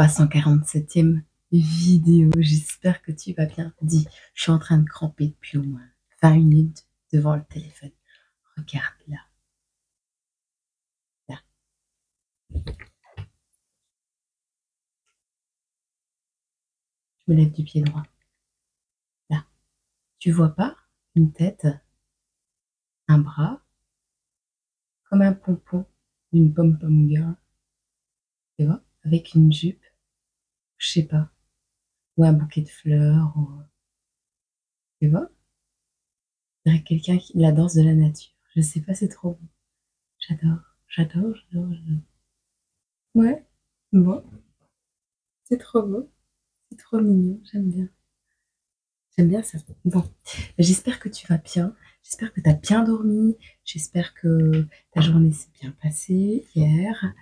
347e vidéo. J'espère que tu vas bien. Dis, je suis en train de cramper depuis au moins 20 minutes devant le téléphone. Regarde là. Là. Je me lève du pied droit. Là. Tu vois pas une tête, un bras, comme un pompon d'une pom-pom girl. Tu vois, avec une jupe, je sais pas, ou un bouquet de fleurs, ou... tu vois, avec quelqu'un qui la danse de la nature. Je sais pas, c'est trop beau. J'adore, j'adore, j'adore, j'adore. Ouais, bon, c'est trop beau, c'est trop mignon, j'aime bien. J'aime bien ça. Bon, j'espère que tu vas bien, j'espère que tu as bien dormi, j'espère que ta journée s'est bien passée hier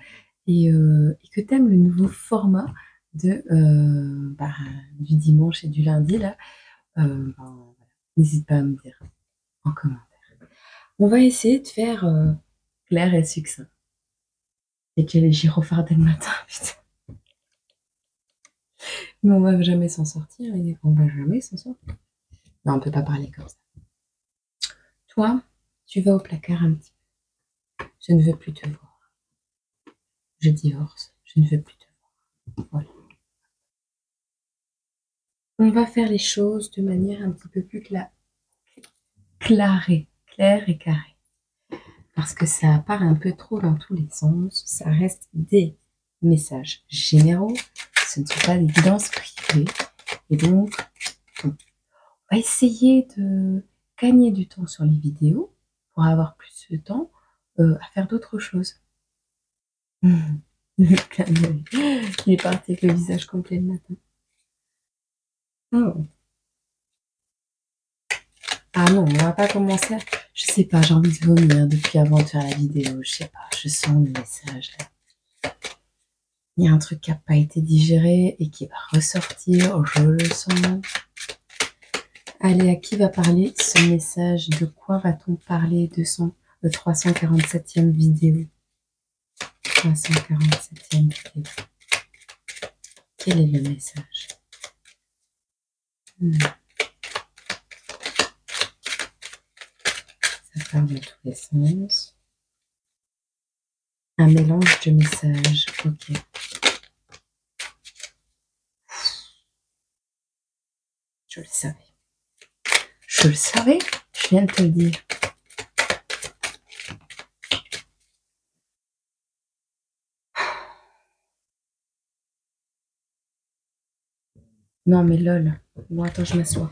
et que tu aimes le nouveau format de, du dimanche et du lundi là. Voilà. N'hésite pas à me dire en commentaire. On va essayer de faire clair et succinct. Et que les gyrophares dès le matin, putain. Mais on va jamais s'en sortir, on va jamais s'en sortir. Non, on peut pas parler comme ça. Toi, tu vas au placard un petit peu. Je ne veux plus te voir. Je divorce. Je ne veux plus te voir. Voilà. On va faire les choses de manière un petit peu plus claire et carrée. Parce que ça part un peu trop dans tous les sens. Ça reste des messages généraux. Ce ne sont pas des guidances privées. Et donc, on va essayer de gagner du temps sur les vidéos pour avoir plus de temps à faire d'autres choses. Il est parti avec le visage complet le matin. Oh. Ah non, on va pas commencer. Je sais pas, j'ai envie de vomir depuis avant de faire la vidéo. Je sais pas, je sens le message là. Il y a un truc qui n'a pas été digéré et qui va ressortir, je le sens. Allez, à qui va parler ce message? De quoi va-t-on parler de son 347e vidéo? 347e vidéo. Quel est le message? Ça part dans tous les sens. Un mélange de messages. Ok. Je le savais. Je le savais. Je viens de te le dire. Non, mais lol. Bon, attends, je m'assois.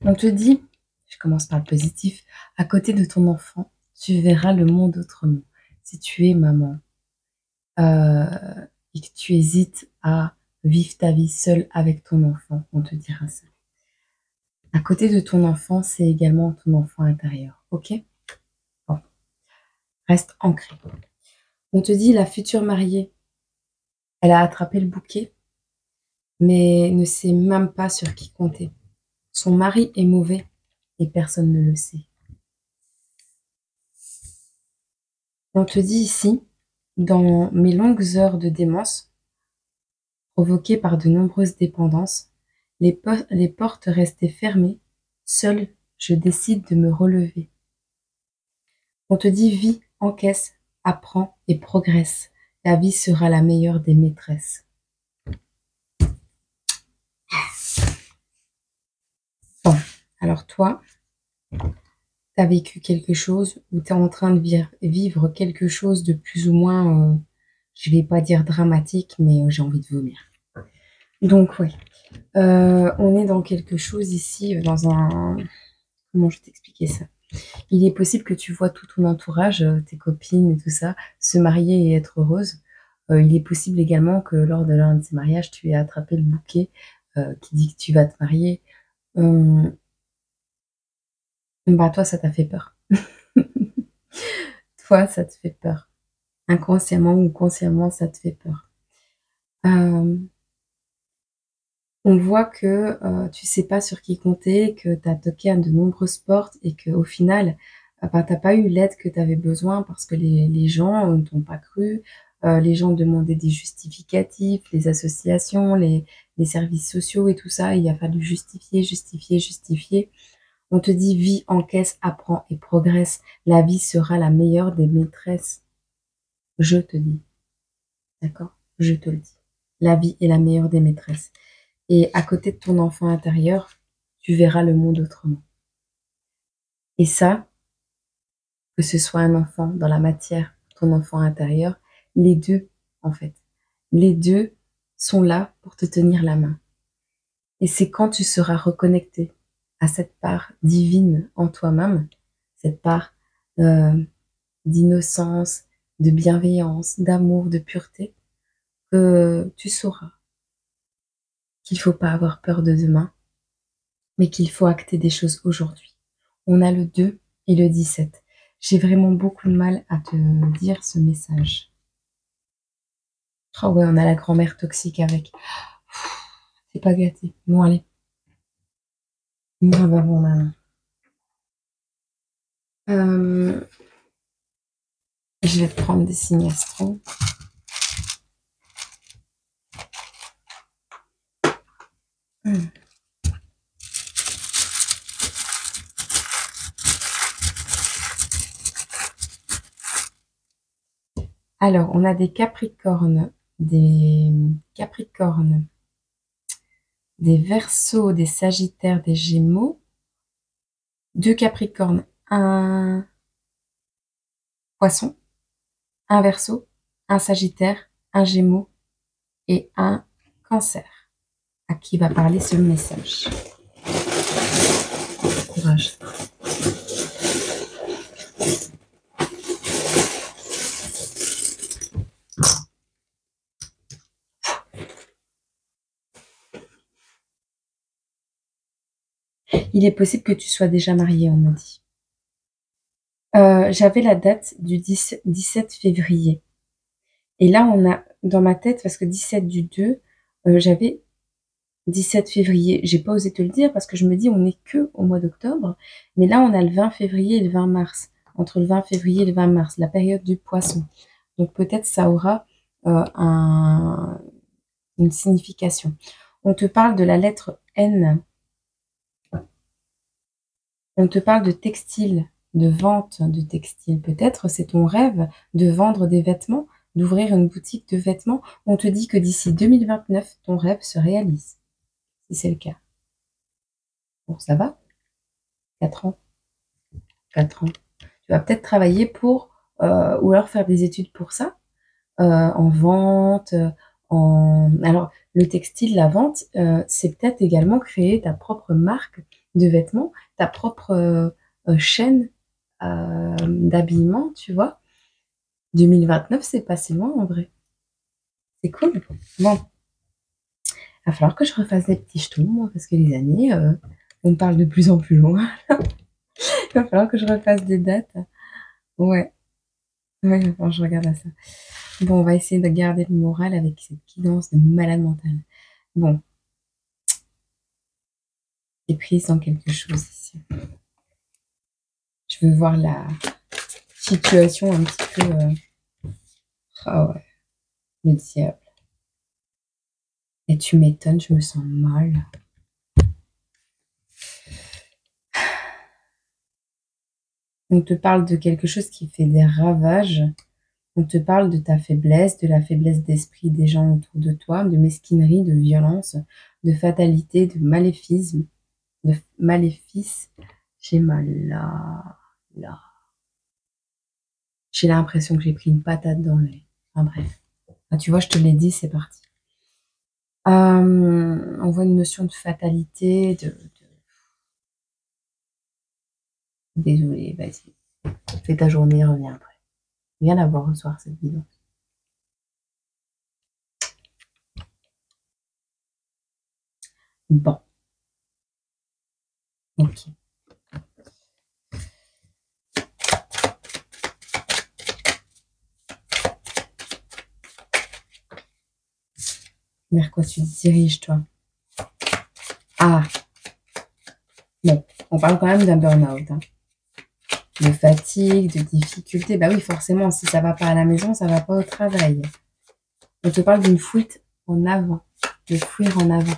On te dit, je commence par le positif, à côté de ton enfant, tu verras le monde autrement. Si tu es maman et que tu hésites à vivre ta vie seule avec ton enfant, on te dira ça. À côté de ton enfant, c'est également ton enfant intérieur, ok? Bon, reste ancré. On te dit, la future mariée, elle a attrapé le bouquet, mais ne sait même pas sur qui compter. Son mari est mauvais et personne ne le sait. On te dit ici, dans mes longues heures de démence, provoquées par de nombreuses dépendances, les portes restaient fermées, seule je décide de me relever. On te dit vis, encaisse, apprends et progresse. La vie sera la meilleure des maîtresses. Bon, alors toi, tu as vécu quelque chose ou tu es en train de vivre quelque chose de plus ou moins, je vais pas dire dramatique, mais j'ai envie de vomir. Donc oui, on est dans quelque chose ici, dans un... Comment je vais t'expliquer ça? Il est possible que tu vois tout ton entourage, tes copines et tout ça, se marier et être heureuse. Il est possible également que lors de l'un de ces mariages, tu aies attrapé le bouquet qui dit que tu vas te marier. Bah toi, ça t'a fait peur. Toi, ça te fait peur. Inconsciemment ou consciemment, ça te fait peur. On voit que tu sais pas sur qui compter, que tu as toqué à de nombreuses portes et qu'au final, tu n'as pas eu l'aide que tu avais besoin parce que les gens ne t'ont pas cru, les gens demandaient des justificatifs, les associations, les services sociaux et tout ça. Il a fallu justifier, justifier, justifier. On te dit vis, encaisse, apprends et progresse. La vie sera la meilleure des maîtresses. Je te dis. D'accord? Je te le dis. La vie est la meilleure des maîtresses. Et à côté de ton enfant intérieur, tu verras le monde autrement. Et ça, que ce soit un enfant dans la matière, ton enfant intérieur, les deux, en fait. Les deux sont là pour te tenir la main. Et c'est quand tu seras reconnecté à cette part divine en toi-même, cette part d'innocence, de bienveillance, d'amour, de pureté, que tu sauras qu'il ne faut pas avoir peur de demain, mais qu'il faut acter des choses aujourd'hui. On a le 2 et le 17. J'ai vraiment beaucoup de mal à te dire ce message. Oh ouais, on a la grand-mère toxique avec. C'est pas gâté. Bon, allez. Ah bah bon, maman. Je vais te prendre des signes astro. Alors, on a des Capricornes, des Verseaux, des Sagittaires, des Gémeaux, 2 Capricornes, un Poisson, un Verseau, un Sagittaire, un Gémeaux et un Cancer. À qui va parler ce message? Courage. Il est possible que tu sois déjà marié, on me dit. J'avais la date du 17 février. Et là, on a, dans ma tête, parce que 17 du 2, j'avais 17 février. J'ai pas osé te le dire parce que je me dis, on n'est que au mois d'octobre. Mais là, on a le 20 février et le 20 mars. Entre le 20 février et le 20 mars, la période du poisson. Donc peut-être ça aura une signification. On te parle de la lettre N. On te parle de textile, de vente de textile. Peut-être c'est ton rêve de vendre des vêtements, d'ouvrir une boutique de vêtements. On te dit que d'ici 2029, ton rêve se réalise. Si c'est le cas. Bon, ça va? 4 ans. 4 ans. Tu vas peut-être travailler pour, ou alors faire des études pour ça, en vente, Alors, le textile, la vente, c'est peut-être également créer ta propre marque de vêtements, ta propre chaîne d'habillement, tu vois. 2029, c'est pas si loin en vrai. C'est cool. Bon, il va falloir que je refasse des petits jetons, moi, parce que les années, on parle de plus en plus loin. Il va falloir que je refasse des dates. Ouais. Ouais, il va falloir que je regarde à ça. Bon, on va essayer de garder le moral avec cette guidance de malade mentale. Bon. T'es prise dans quelque chose ici. Je veux voir la situation un petit peu... Ah ouais, le diable. Et tu m'étonnes, je me sens mal. On te parle de quelque chose qui fait des ravages. On te parle de ta faiblesse, de la faiblesse d'esprit des gens autour de toi, de mesquinerie, de violence, de fatalité, de maléfisme, de maléfice. J'ai mal là. J'ai l'impression que j'ai pris une patate dans l'œil. Enfin bref. Ah, tu vois, je te l'ai dit, c'est parti. On voit une notion de fatalité, Désolée, vas-y. Fais ta journée, reviens après. Viens la voir au soir, cette vidéo. Bon. Ok. Vers quoi tu te diriges, toi? Ah. Bon, on parle quand même d'un burn-out. Hein. de fatigue, de difficulté. Bah oui, forcément, si ça va pas à la maison, ça va pas au travail. On te parle d'une fuite en avant, de fuir en avant.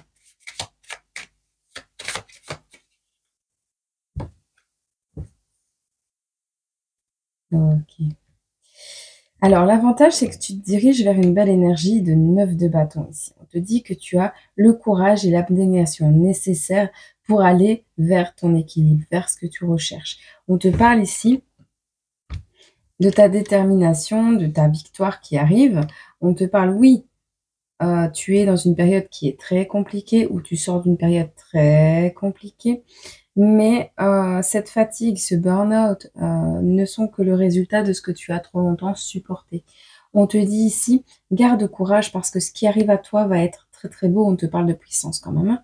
Ok. Alors, l'avantage, c'est que tu te diriges vers une belle énergie de 9 de bâton ici. On te dit que tu as le courage et l'abnégation nécessaires pour aller vers ton équilibre, vers ce que tu recherches. On te parle ici de ta détermination, de ta victoire qui arrive. On te parle, oui, tu es dans une période qui est très compliquée ou tu sors d'une période très compliquée. Mais cette fatigue, ce burn-out ne sont que le résultat de ce que tu as trop longtemps supporté. On te dit ici, garde courage parce que ce qui arrive à toi va être très très beau. On te parle de puissance quand même. Hein.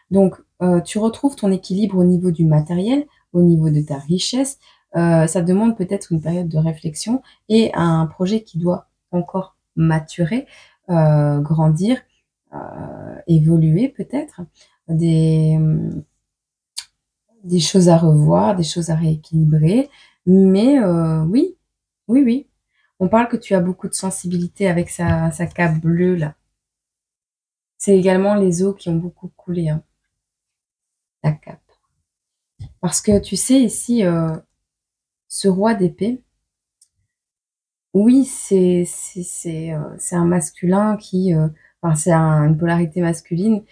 Donc, tu retrouves ton équilibre au niveau du matériel, au niveau de ta richesse. Ça demande peut-être une période de réflexion et un projet qui doit encore maturer, grandir, évoluer peut-être. Des choses à revoir, des choses à rééquilibrer. Mais oui, oui, oui. On parle que tu as beaucoup de sensibilité avec sa cape bleue, là. C'est également les eaux qui ont beaucoup coulé, hein, la cape. Parce que tu sais, ici, ce roi d'épée, oui, c'est un masculin qui... enfin, c'est une polarité masculine,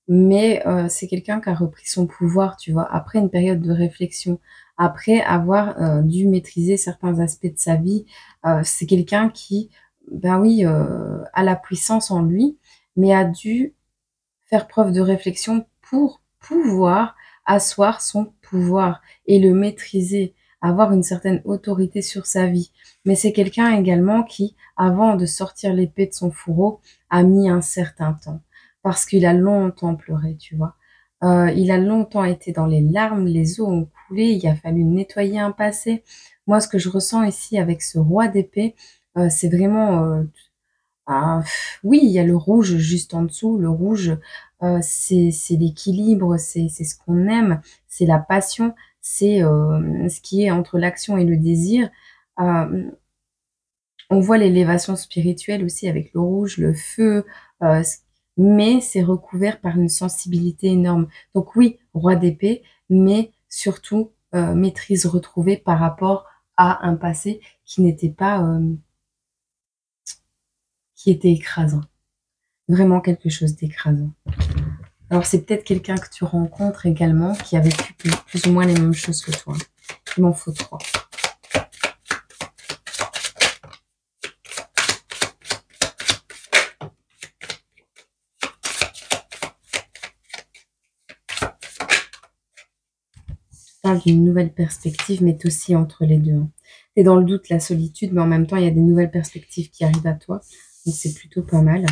mais c'est quelqu'un qui a repris son pouvoir, tu vois, après une période de réflexion, après avoir dû maîtriser certains aspects de sa vie. C'est quelqu'un qui, ben oui, a la puissance en lui, mais a dû faire preuve de réflexion pour pouvoir asseoir son pouvoir et le maîtriser, avoir une certaine autorité sur sa vie. Mais c'est quelqu'un également qui, avant de sortir l'épée de son fourreau, a mis un certain temps. Parce qu'il a longtemps pleuré, tu vois. Il a longtemps été dans les larmes, les eaux ont coulé, il a fallu nettoyer un passé. Moi, ce que je ressens ici avec ce roi d'épée, c'est vraiment oui, il y a le rouge juste en dessous. Le rouge, c'est l'équilibre, c'est ce qu'on aime, c'est la passion, c'est ce qui est entre l'action et le désir. Euh, on voit l'élévation spirituelle aussi avec le rouge, le feu, mais c'est recouvert par une sensibilité énorme. Donc oui, roi d'épée, mais surtout maîtrise retrouvée par rapport à un passé qui n'était pas, qui était écrasant. Vraiment quelque chose d'écrasant. Alors c'est peut-être quelqu'un que tu rencontres également qui a vécu plus ou moins les mêmes choses que toi. Il m'en faut 3. Tu parles d'une nouvelle perspective, mais t'es aussi entre les deux. Hein. Tu es dans le doute, la solitude, mais en même temps, il y a des nouvelles perspectives qui arrivent à toi. Donc c'est plutôt pas mal.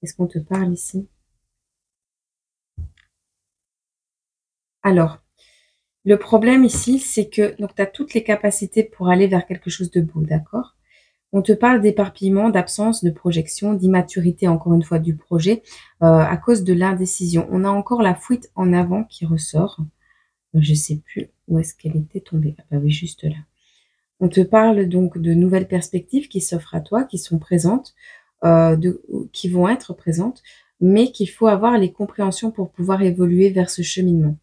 Est-ce qu'on te parle ici? Alors, le problème ici, c'est que tu as toutes les capacités pour aller vers quelque chose de beau, d'accord? On te parle d'éparpillement, d'absence, de projection, d'immaturité, encore une fois, du projet, à cause de l'indécision. On a encore la fuite en avant qui ressort. Je ne sais plus où est-ce qu'elle était tombée. Ah bah oui, juste là. On te parle donc de nouvelles perspectives qui s'offrent à toi, qui sont présentes, qui vont être présentes, mais qu'il faut avoir les compréhensions pour pouvoir évoluer vers ce cheminement.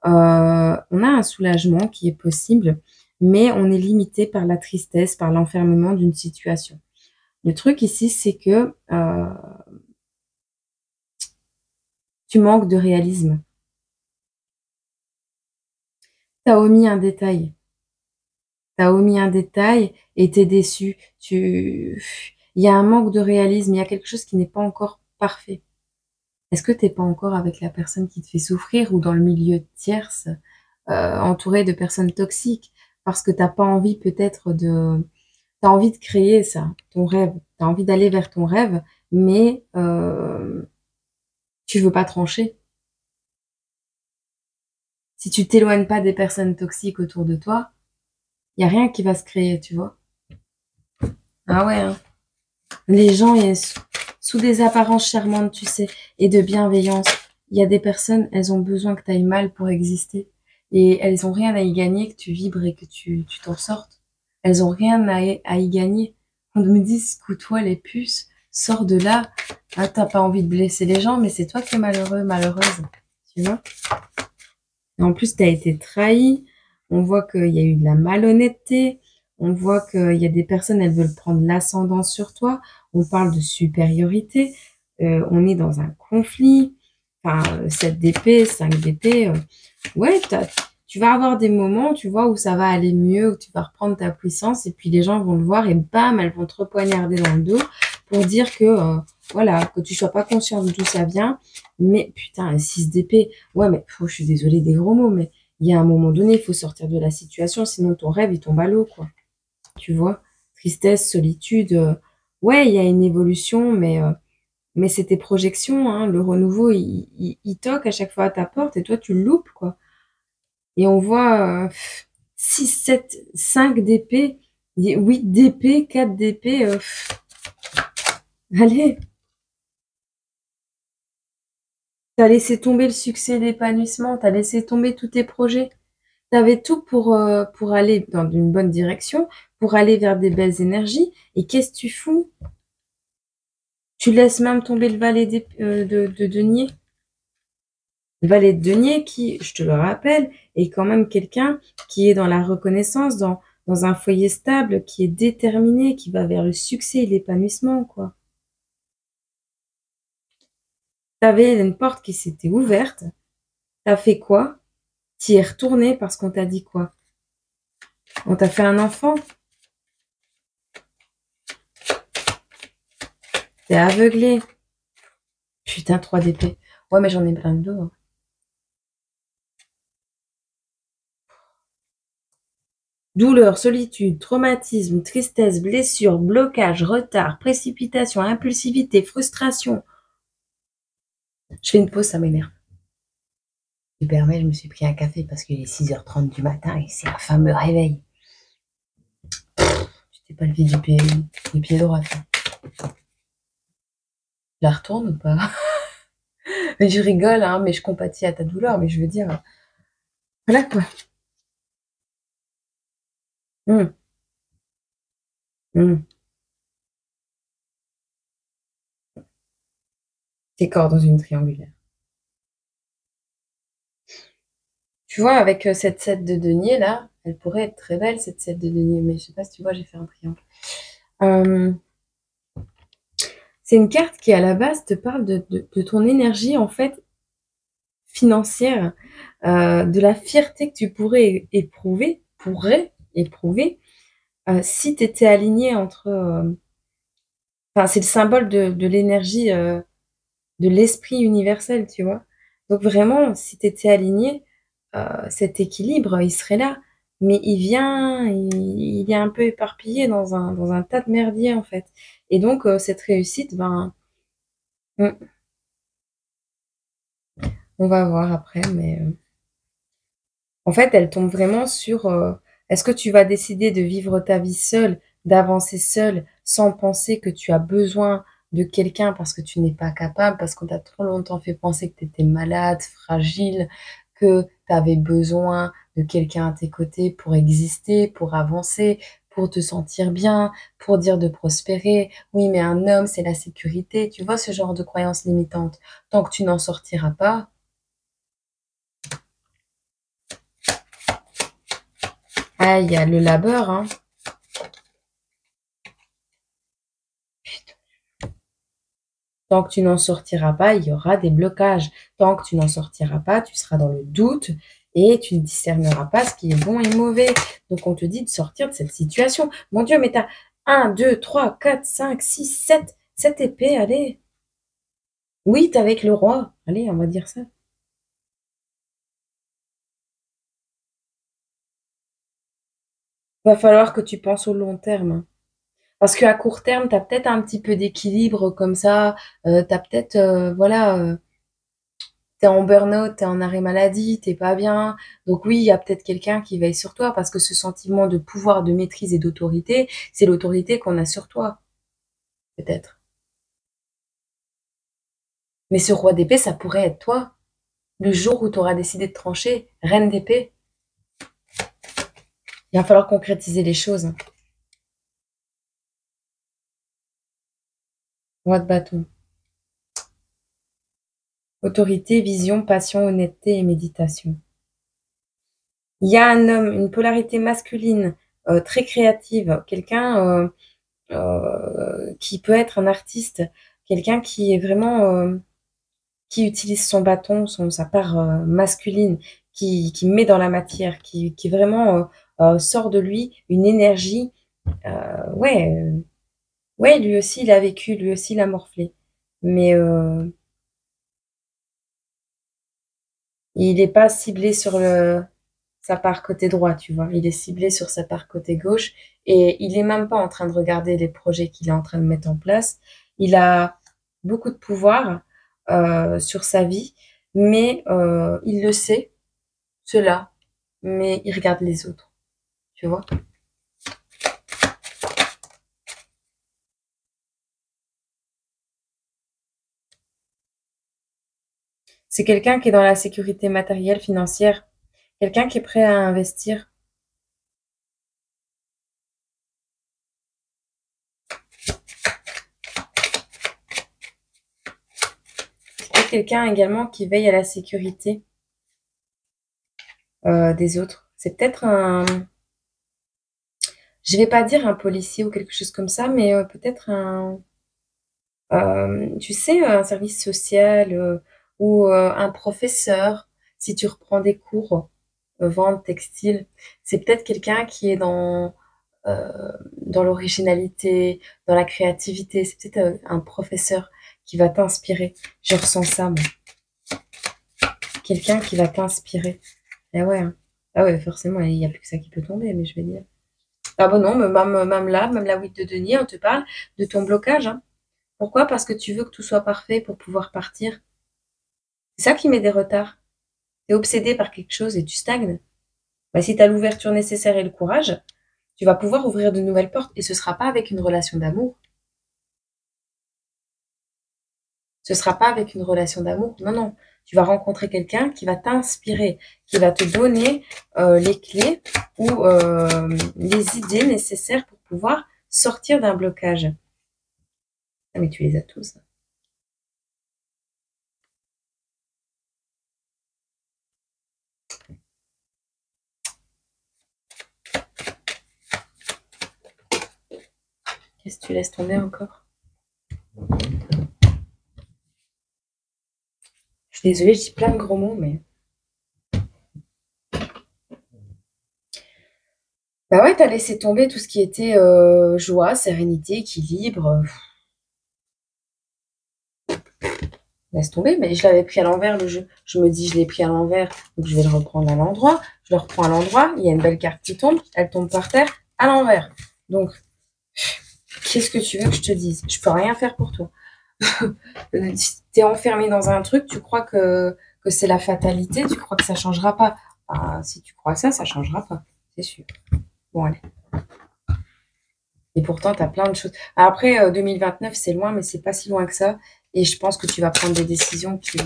On a un soulagement qui est possible, mais on est limité par la tristesse, par l'enfermement d'une situation. Le truc ici, c'est que tu manques de réalisme. Tu as omis un détail. Tu as omis un détail et tu es déçu. Il y a un manque de réalisme, il y a quelque chose qui n'est pas encore parfait. Est-ce que tu n'es pas encore avec la personne qui te fait souffrir ou dans le milieu tierce, entouré de personnes toxiques, parce que tu n'as pas envie peut-être de... Tu as envie de créer ça, ton rêve. Tu as envie d'aller vers ton rêve, mais tu veux pas trancher. Si tu t'éloignes pas des personnes toxiques autour de toi, il y a rien qui va se créer, tu vois. Ah ouais, hein. Les gens, sous des apparences charmantes, tu sais, et de bienveillance, il y a des personnes, elles ont besoin que tu ailles mal pour exister. Et elles ont rien à y gagner que tu vibres et que tu t'en sortes. Elles ont rien à y gagner. On me dit, secoue-toi les puces, sors de là. Ah, t'as pas envie de blesser les gens, mais c'est toi qui es malheureux, malheureuse. Tu vois? Et en plus, tu as été trahi. On voit qu'il y a eu de la malhonnêteté. On voit qu'il y a des personnes, elles veulent prendre l'ascendant sur toi. On parle de supériorité. On est dans un conflit. Enfin, 7 d'épée, 5 d'épée. Ouais, tu vas avoir des moments, tu vois, où ça va aller mieux, où tu vas reprendre ta puissance, et puis les gens vont le voir, et bam, elles vont te repoignarder dans le dos pour dire que, voilà, que tu sois pas conscient de d'où ça vient. Mais putain, un 6 d'épée, ouais, mais je suis désolée des gros mots, mais il y a un moment donné, il faut sortir de la situation, sinon ton rêve, il tombe à l'eau, quoi. Tu vois? Tristesse, solitude, ouais, il y a une évolution, mais c'est tes projections, hein. Le renouveau, il toque à chaque fois à ta porte, et toi, tu le loupes, quoi. Et on voit 6, 7, 5 d'épée, 8 d'épée, 4 d'épée. Allez, t'as laissé tomber le succès et l'épanouissement, t'as laissé tomber tous tes projets. T'avais tout pour aller dans une bonne direction, pour aller vers des belles énergies. Et qu'est-ce que tu fous? Tu laisses même tomber le valet de denier. Le valet de denier qui, je te le rappelle, est quand même quelqu'un qui est dans la reconnaissance, dans un foyer stable, qui est déterminé, qui va vers le succès et l'épanouissement, quoi. T'avais une porte qui s'était ouverte. T'as fait quoi? T'y es retourné parce qu'on t'a dit quoi? On t'a fait un enfant? T'es aveuglé? Putain, 3 d'épée. Ouais, mais j'en ai plein de dos, hein. Douleur, solitude, traumatisme, tristesse, blessure, blocage, retard, précipitation, impulsivité, frustration. Je fais une pause, ça m'énerve. Tu permets, je me suis pris un café parce qu'il est 6h30 du matin et c'est un fameux réveil. Tu t'es pas levé du pied droit. Je la retourne ou pas? Mais je rigole, hein, mais je compatis à ta douleur, mais je veux dire, voilà quoi. Hum, hum. Tes corps dans une triangulaire. Tu vois, avec cette 7 de denier là, elle pourrait être très belle cette 7 de denier, mais je sais pas si tu vois, j'ai fait un triangle. Euh, c'est une carte qui à la base te parle de ton énergie en fait financière, de la fierté que tu pourrais éprouver si tu étais aligné entre. Enfin, c'est le symbole de l'énergie, de l'esprit universel, tu vois. Donc vraiment, si tu étais aligné, cet équilibre, il serait là. Mais il est un peu éparpillé dans un tas de merdier, en fait. Et donc, cette réussite, ben, on va voir après, mais en fait, elle tombe vraiment sur est-ce que tu vas décider de vivre ta vie seule, d'avancer seule, sans penser que tu as besoin de quelqu'un parce que tu n'es pas capable, parce qu'on t'a trop longtemps fait penser que tu étais malade, fragile, que tu avais besoin de quelqu'un à tes côtés pour exister, pour avancer, pour te sentir bien, pour dire de prospérer. Oui, mais un homme, c'est la sécurité. Tu vois ce genre de croyances limitantes. Tant que tu n'en sortiras pas, ah, il y a le labeur, hein. Tant que tu n'en sortiras pas, il y aura des blocages. Tant que tu n'en sortiras pas, tu seras dans le doute et tu ne discerneras pas ce qui est bon et mauvais. Donc, on te dit de sortir de cette situation. Mon Dieu, mais t'as 1, 2, 3, 4, 5, 6, 7, 7 épées, allez. Oui, t'es avec le roi. Allez, on va dire ça. Va falloir que tu penses au long terme. Parce qu'à court terme, tu as peut-être un petit peu d'équilibre comme ça. Tu as peut-être, voilà, t'es en burn-out, t'es en arrêt maladie, t'es pas bien. Donc oui, il y a peut-être quelqu'un qui veille sur toi parce que ce sentiment de pouvoir, de maîtrise et d'autorité, c'est l'autorité qu'on a sur toi, peut-être. Mais ce roi d'épée, ça pourrait être toi. Le jour où tu auras décidé de trancher, reine d'épée. Il va falloir concrétiser les choses. Roi de bâton. Autorité, vision, passion, honnêteté et méditation. Il y a un homme, une polarité masculine très créative, quelqu'un qui peut être un artiste, quelqu'un qui est vraiment qui utilise son bâton, sa part masculine, qui met dans la matière, qui vraiment sort de lui une énergie. Ouais, ouais, lui aussi il a vécu, lui aussi il a morflé, mais il n'est pas ciblé sur sa part côté droit, tu vois. Il est ciblé sur sa part côté gauche et il est même pas en train de regarder les projets qu'il est en train de mettre en place. Il a beaucoup de pouvoir sur sa vie, mais il le sait, cela, mais il regarde les autres, tu vois. C'est quelqu'un qui est dans la sécurité matérielle, financière, quelqu'un qui est prêt à investir. C'est quelqu'un également qui veille à la sécurité des autres. C'est peut-être je vais pas dire un policier ou quelque chose comme ça, mais peut-être tu sais, un service social ou un professeur, si tu reprends des cours, vente, textile, c'est peut-être quelqu'un qui est dans l'originalité, dans la créativité. C'est peut-être un professeur qui va t'inspirer. Je ressens ça, moi. Quelqu'un qui va t'inspirer. Ah ouais, hein. Ah ouais, forcément, il n'y a plus que ça qui peut tomber, mais je vais dire. Ah bon non, mais même la 8 de denier, on te parle de ton blocage, hein. Pourquoi? Parce que tu veux que tout soit parfait pour pouvoir partir. C'est ça qui met des retards. Tu es obsédé par quelque chose et tu stagnes. Bah, si tu as l'ouverture nécessaire et le courage, tu vas pouvoir ouvrir de nouvelles portes. Et ce ne sera pas avec une relation d'amour. Ce ne sera pas avec une relation d'amour. Non, non. Tu vas rencontrer quelqu'un qui va t'inspirer, qui va te donner les clés ou les idées nécessaires pour pouvoir sortir d'un blocage. Ah, mais tu les as tous. Qu'est-ce que tu laisses tomber encore? Je suis désolée, je dis plein de gros mots, mais... Bah ouais, t'as laissé tomber tout ce qui était joie, sérénité, équilibre. Laisse tomber, mais je l'avais pris à l'envers le jeu. Je me dis, je l'ai pris à l'envers, donc je vais le reprendre à l'endroit. Je le reprends à l'endroit, il y a une belle carte qui tombe, elle tombe par terre à l'envers. Donc, qu'est-ce que tu veux que je te dise? Je peux rien faire pour toi. T'es enfermé dans un truc, tu crois que c'est la fatalité, tu crois que ça changera pas. Enfin, si tu crois ça changera pas, c'est sûr. Bon, allez. Et pourtant, tu as plein de choses. Après, 2029, c'est loin, mais c'est pas si loin que ça. Et je pense que tu vas prendre des décisions qui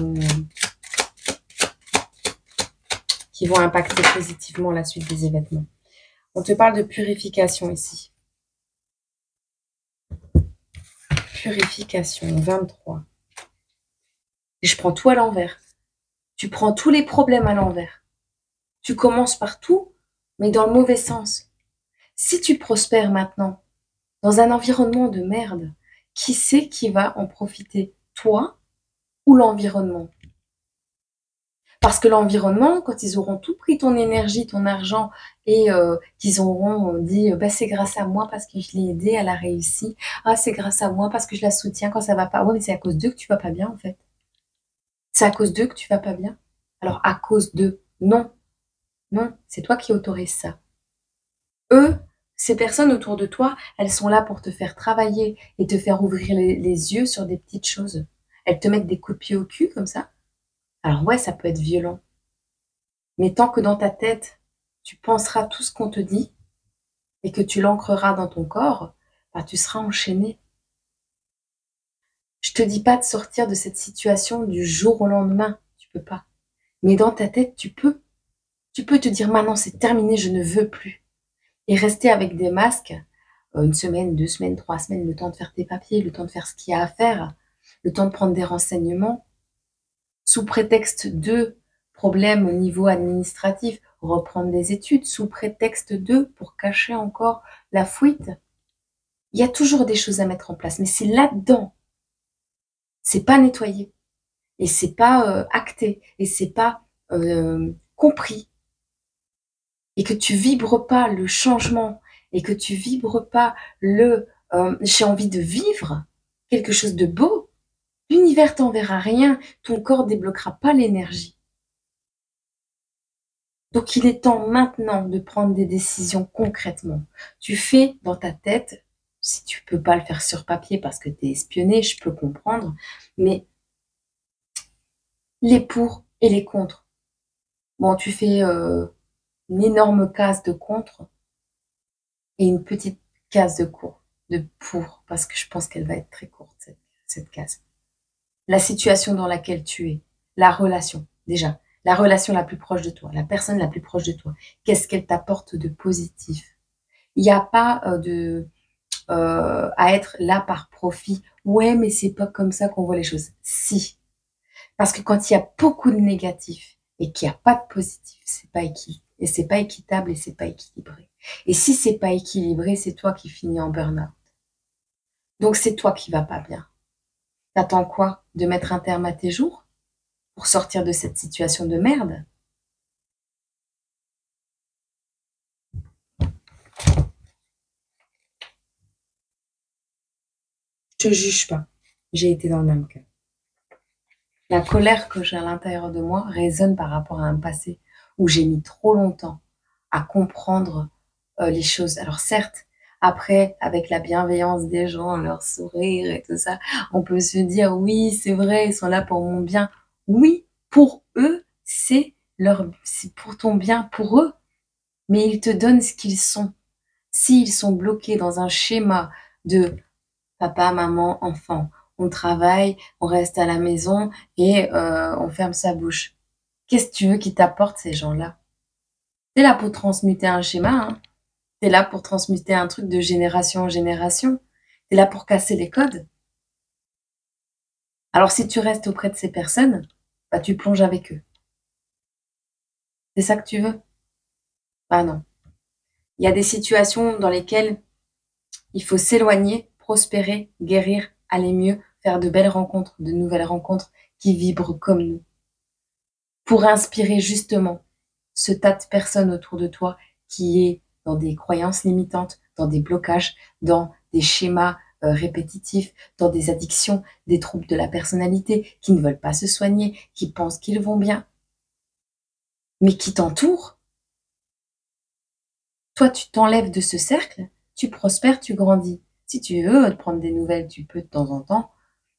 vont impacter positivement la suite des événements. On te parle de purification ici. Purification, 23. Et je prends tout à l'envers. Tu prends tous les problèmes à l'envers. Tu commences par tout, mais dans le mauvais sens. Si tu prospères maintenant dans un environnement de merde, qui sait qui va en profiter? Toi ou l'environnement? Parce que l'environnement, quand ils auront tout pris ton énergie, ton argent, et qu'ils auront dit bah, c'est grâce à moi parce que je l'ai aidée, elle a réussi. Ah, c'est grâce à moi parce que je la soutiens quand ça va pas. Ouais, mais c'est à cause d'eux que tu vas pas bien, en fait. C'est à cause d'eux que tu vas pas bien. Alors, à cause d'eux, non, non, c'est toi qui autorise ça. Eux, ces personnes autour de toi, elles sont là pour te faire travailler et te faire ouvrir les yeux sur des petites choses. Elles te mettent des coups de pied au cul comme ça. Alors ouais, ça peut être violent. Mais tant que dans ta tête, tu penseras tout ce qu'on te dit et que tu l'ancreras dans ton corps, bah, tu seras enchaîné. Je te dis pas de sortir de cette situation du jour au lendemain, tu peux pas. Mais dans ta tête, tu peux. Tu peux te dire maintenant c'est terminé, je ne veux plus. Et rester avec des masques, une semaine, 2 semaines, 3 semaines, le temps de faire tes papiers, le temps de faire ce qu'il y a à faire, le temps de prendre des renseignements, sous prétexte de problèmes au niveau administratif, reprendre des études, sous prétexte de, pour cacher encore la fuite. Il y a toujours des choses à mettre en place, mais c'est là-dedans. C'est pas nettoyé, et c'est pas acté, et c'est pas compris, et que tu vibres pas le changement, et que tu vibres pas le j'ai envie de vivre quelque chose de beau, l'univers t'enverra rien, ton corps débloquera pas l'énergie. Donc il est temps maintenant de prendre des décisions concrètement. Tu fais dans ta tête, si tu peux pas le faire sur papier parce que tu es espionné, je peux comprendre, mais les pour et les contre. Bon, tu fais une énorme case de contre et une petite case de pour, parce que je pense qu'elle va être très courte, cette case. La situation dans laquelle tu es, la relation, déjà, la relation la plus proche de toi, la personne la plus proche de toi, qu'est-ce qu'elle t'apporte de positif? Il n'y a pas à être là par profit. Ouais, mais c'est pas comme ça qu'on voit les choses. Si. Parce que quand il y a beaucoup de négatifs et qu'il n'y a pas de positif, c'est pas et c'est pas équitable et c'est pas équilibré. Et si c'est pas équilibré, c'est toi qui finis en burn-out. Donc c'est toi qui vas pas bien. T'attends quoi? De mettre un terme à tes jours pour sortir de cette situation de merde? Je te juge pas. J'ai été dans le même cas. La colère que j'ai à l'intérieur de moi résonne par rapport à un passé où j'ai mis trop longtemps à comprendre les choses. Alors certes, après, avec la bienveillance des gens, leur sourire et tout ça, on peut se dire oui, c'est vrai, ils sont là pour mon bien. Oui, pour eux, c'est pour ton bien, pour eux. Mais ils te donnent ce qu'ils sont. S'ils sont bloqués dans un schéma de papa, maman, enfant, on travaille, on reste à la maison et on ferme sa bouche. Qu'est-ce que tu veux qu'ils t'apportent, ces gens-là? T'es là pour transmuter un schéma, hein. T'es là pour transmuter un truc de génération en génération. T'es là pour casser les codes. Alors si tu restes auprès de ces personnes, bah tu plonges avec eux. C'est ça que tu veux? Bah non. Il y a des situations dans lesquelles il faut s'éloigner, prospérer, guérir, aller mieux, faire de belles rencontres, de nouvelles rencontres qui vibrent comme nous. Pour inspirer justement ce tas de personnes autour de toi qui est dans des croyances limitantes, dans des blocages, dans des schémas répétitifs, dans des addictions, des troubles de la personnalité, qui ne veulent pas se soigner, qui pensent qu'ils vont bien, mais qui t'entourent. Toi, tu t'enlèves de ce cercle, tu prospères, tu grandis. Si tu veux te prendre des nouvelles, tu peux de temps en temps,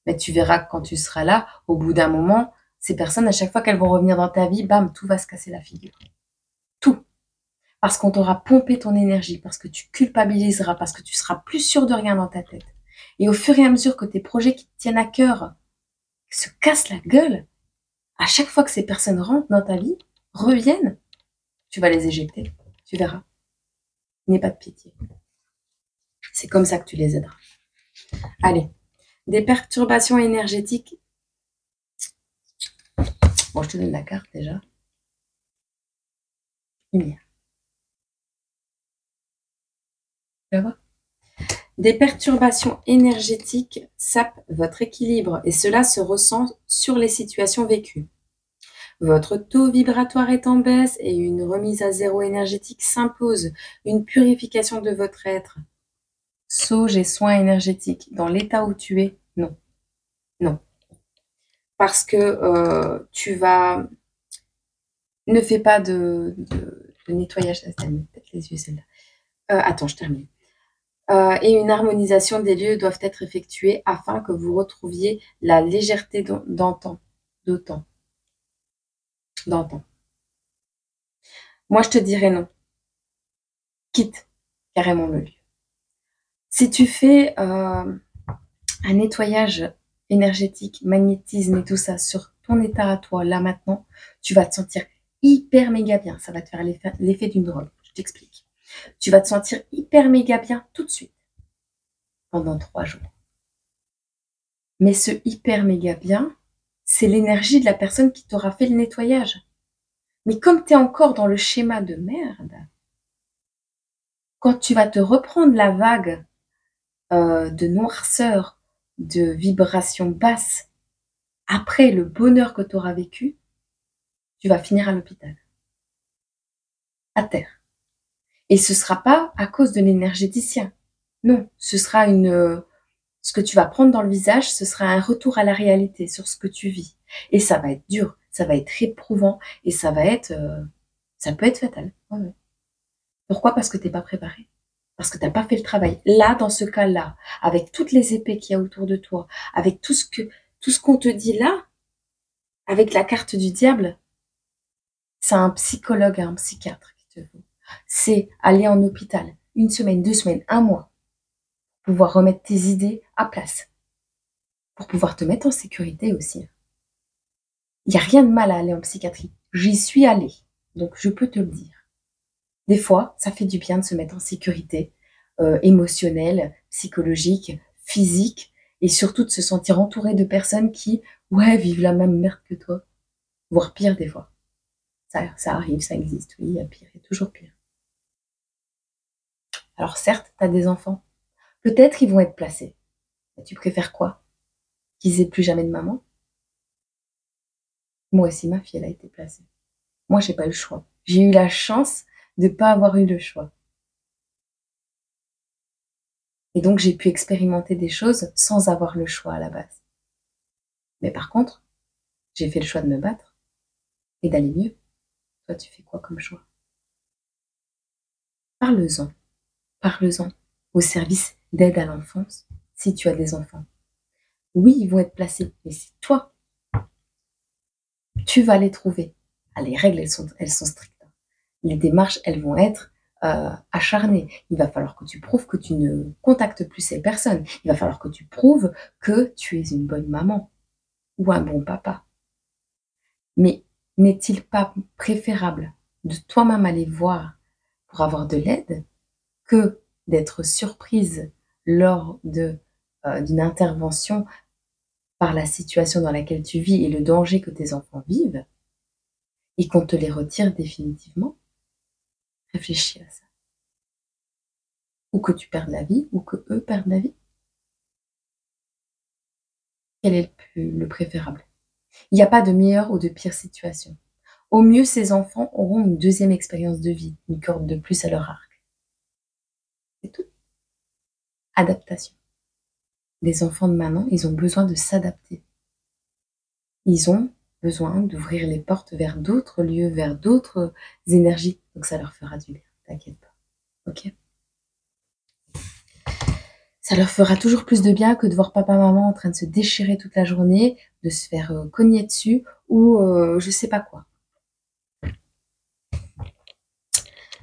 mais tu verras que quand tu seras là, au bout d'un moment, ces personnes, à chaque fois qu'elles vont revenir dans ta vie, bam, tout va se casser la figure. Tout. Parce qu'on t'aura pompé ton énergie, parce que tu culpabiliseras, parce que tu seras plus sûr de rien dans ta tête. Et au fur et à mesure que tes projets qui te tiennent à cœur se cassent la gueule, à chaque fois que ces personnes rentrent dans ta vie, reviennent, tu vas les éjecter. Tu verras. N'aie pas de pitié. C'est comme ça que tu les aideras. Allez. Des perturbations énergétiques. Bon, je te donne la carte déjà. Lumière. Tu vas voir. Des perturbations énergétiques sapent votre équilibre et cela se ressent sur les situations vécues. Votre taux vibratoire est en baisse et une remise à zéro énergétique s'impose. Une purification de votre être. Sauge et soins énergétiques. Dans l'état où tu es, non. Non. Parce que tu vas... Ne fais pas de nettoyage. Ça me pète les yeux celle-là. Attends, je termine. Et une harmonisation des lieux doivent être effectuées afin que vous retrouviez la légèreté d'antan. Moi, je te dirais non. Quitte carrément le lieu. Si tu fais un nettoyage énergétique, magnétisme et tout ça sur ton état à toi, là maintenant, tu vas te sentir hyper méga bien. Ça va te faire l'effet d'une drogue. Je t'explique. Tu vas te sentir hyper méga bien tout de suite, pendant 3 jours. Mais ce hyper méga bien, c'est l'énergie de la personne qui t'aura fait le nettoyage. Mais comme tu es encore dans le schéma de merde, quand tu vas te reprendre la vague de noirceur, de vibrations basses, après le bonheur que tu auras vécu, tu vas finir à l'hôpital, à terre. Et ce ne sera pas à cause de l'énergéticien. Non, ce sera ce que tu vas prendre dans le visage, ce sera un retour à la réalité sur ce que tu vis. Et ça va être dur, ça va être éprouvant et ça peut être fatal. Ouais, ouais. Pourquoi? Parce que tu n'es pas préparé. Parce que tu n'as pas fait le travail. Là, dans ce cas-là, avec toutes les épées qu'il y a autour de toi, avec tout ce qu'on te dit là, avec la carte du diable, c'est un psychologue, un psychiatre qui te faut. C'est aller en hôpital 1 semaine, 2 semaines, 1 mois, pour pouvoir remettre tes idées à place, pour pouvoir te mettre en sécurité aussi. Il n'y a rien de mal à aller en psychiatrie. J'y suis allée, donc je peux te le dire. Des fois, ça fait du bien de se mettre en sécurité émotionnelle, psychologique, physique, et surtout de se sentir entouré de personnes qui, ouais, vivent la même merde que toi, voire pire des fois. Ça arrive, ça existe, oui, il y a pire, il y a toujours pire. Alors certes, tu as des enfants. Peut-être ils vont être placés. Mais tu préfères quoi? Qu'ils aient plus jamais de maman? Moi aussi, ma fille, elle a été placée. Moi, j'ai pas eu le choix. J'ai eu la chance de pas avoir eu le choix. Et donc, j'ai pu expérimenter des choses sans avoir le choix à la base. Mais par contre, j'ai fait le choix de me battre et d'aller mieux. Toi, tu fais quoi comme choix? Parle-en. Parle-en au service d'aide à l'enfance, si tu as des enfants. Oui, ils vont être placés, mais c'est toi. Tu vas les trouver. Ah, les règles, elles sont strictes. Les démarches, elles vont être acharnées. Il va falloir que tu prouves que tu ne contactes plus ces personnes. Il va falloir que tu prouves que tu es une bonne maman ou un bon papa. Mais n'est-il pas préférable de toi-même aller voir pour avoir de l'aide que d'être surprise lors d'une intervention par la situation dans laquelle tu vis et le danger que tes enfants vivent et qu'on te les retire définitivement? Réfléchis à ça. Ou que tu perdes la vie, ou que eux perdent la vie. Quel est le préférable? Il n'y a pas de meilleure ou de pire situation. Au mieux, ces enfants auront une deuxième expérience de vie, une corde de plus à leur arc. C'est tout. Adaptation. Les enfants de maintenant, ils ont besoin de s'adapter. Ils ont besoin d'ouvrir les portes vers d'autres lieux, vers d'autres énergies. Donc ça leur fera du bien, t'inquiète pas. Ok? Ça leur fera toujours plus de bien que de voir papa-maman en train de se déchirer toute la journée, de se faire cogner dessus ou je sais pas quoi.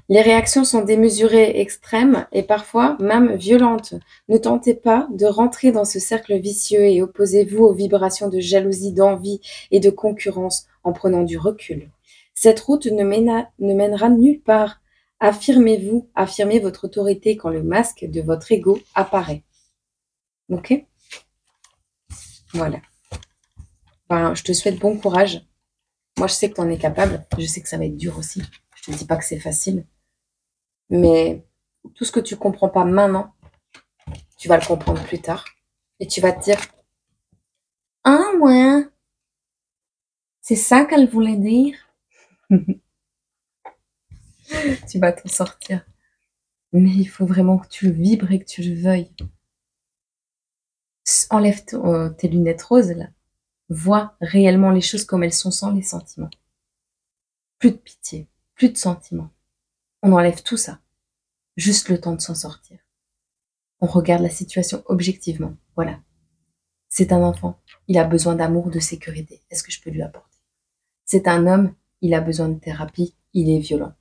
Les réactions sont démesurées, extrêmes et parfois même violentes. Ne tentez pas de rentrer dans ce cercle vicieux et opposez-vous aux vibrations de jalousie, d'envie et de concurrence en prenant du recul. Cette route ne mènera nulle part. Affirmez-vous, affirmez votre autorité quand le masque de votre ego apparaît. Ok? Voilà. Ben, je te souhaite bon courage. Moi, je sais que tu en es capable. Je sais que ça va être dur aussi. Je te dis pas que c'est facile. Mais tout ce que tu comprends pas maintenant, tu vas le comprendre plus tard. Et tu vas te dire, ah ouais, c'est ça qu'elle voulait dire. Tu vas t'en sortir. Mais il faut vraiment que tu le vibres et que tu le veuilles. Enlève tes lunettes roses là. Vois réellement les choses comme elles sont sans les sentiments. Plus de pitié, plus de sentiments. On enlève tout ça. Juste le temps de s'en sortir. On regarde la situation objectivement. Voilà. C'est un enfant. Il a besoin d'amour, de sécurité. Est-ce que je peux lui apporter? C'est un homme. Il a besoin de thérapie. Il est violent.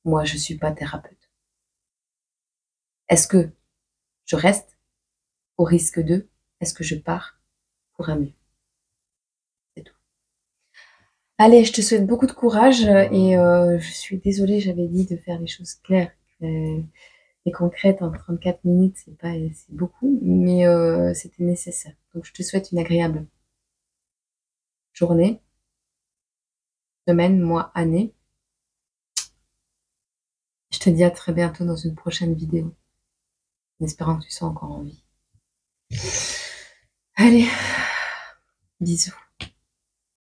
Moi, je ne suis pas thérapeute. Est-ce que je reste au risque de? Est-ce que je pars pour un mieux? C'est tout. Allez, je te souhaite beaucoup de courage et je suis désolée, j'avais dit de faire les choses claires, et concrète en 34 minutes, c'est beaucoup, mais c'était nécessaire. Donc je te souhaite une agréable journée, semaine, mois, année. Je te dis à très bientôt dans une prochaine vidéo, en espérant que tu sois encore en vie. Allez, bisous.